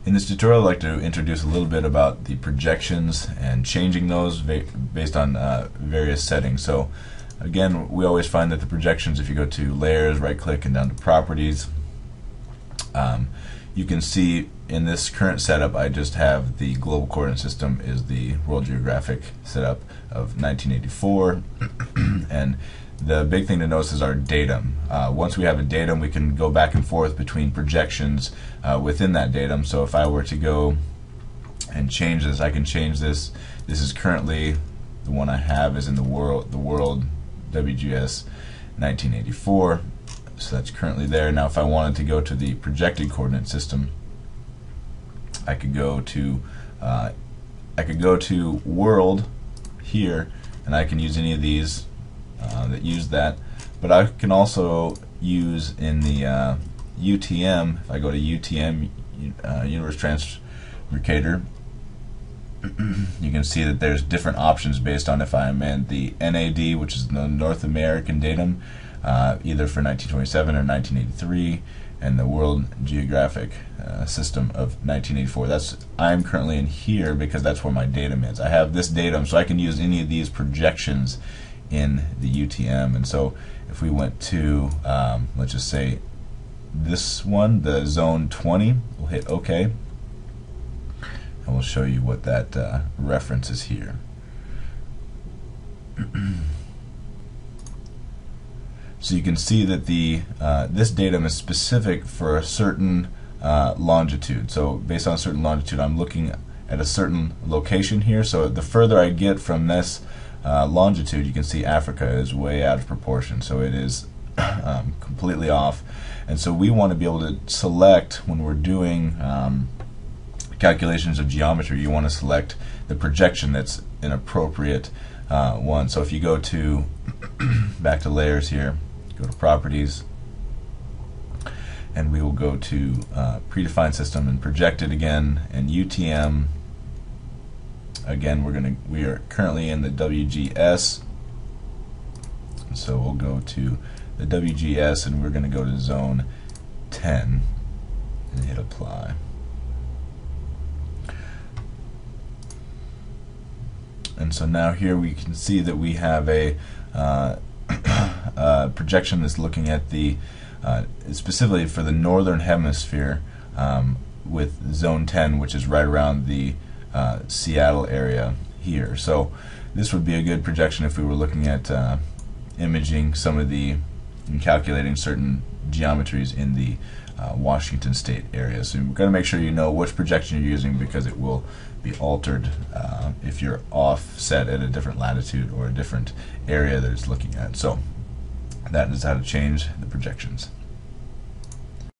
In this tutorial, I'd like to introduce a little bit about the projections and changing those based on various settings. So again, we always find that the projections, if you go to Layers, right-click, and down to Properties, you can see in this current setup, I just have the global coordinate system is the World Geographic setup of 1984, and the big thing to notice is our datum. Once we have a datum, we can go back and forth between projections within that datum. So if I were to go and change this, I can change this. This is currently the one I have is in the world WGS 1984. So that's currently there. Now if I wanted to go to the projected coordinate system, I could go to world here, and I can use any of these that use that, but I can also use in the UTM. If I go to UTM, Universe Translocator, you can see that there's different options based on if I'm in the NAD, which is the North American datum, either for 1927 or 1983, and the World Geographic system of 1984. I'm currently in here because that's where my datum is. I have this datum, so I can use any of these projections in the UTM. And so if we went to let's just say this one, the zone 20, we'll hit OK, and we'll show you what that reference is here. So you can see that the this datum is specific for a certain longitude. So based on a certain longitude, I'm looking at a certain location here. So the further I get from this longitude, you can see Africa is way out of proportion. So it is completely off. And so we want to be able to select, when we're doing calculations of geometry, you want to select the projection that's an appropriate one. So if you go to back to Layers here, go to Properties, and we will go to Predefined System and Projected again, and UTM. Again, we are currently in the WGS, so we'll go to the WGS, and we're going to go to Zone 10 and hit Apply. And so now here we can see that we have a projection that's looking at the specifically for the northern hemisphere with Zone 10, which is right around the Seattle area here. So this would be a good projection if we were looking at imaging some of the and calculating certain geometries in the Washington State area. So you've got to make sure you know which projection you're using, because it will be altered if you're offset at a different latitude or a different area that it's looking at. So that is how to change the projections.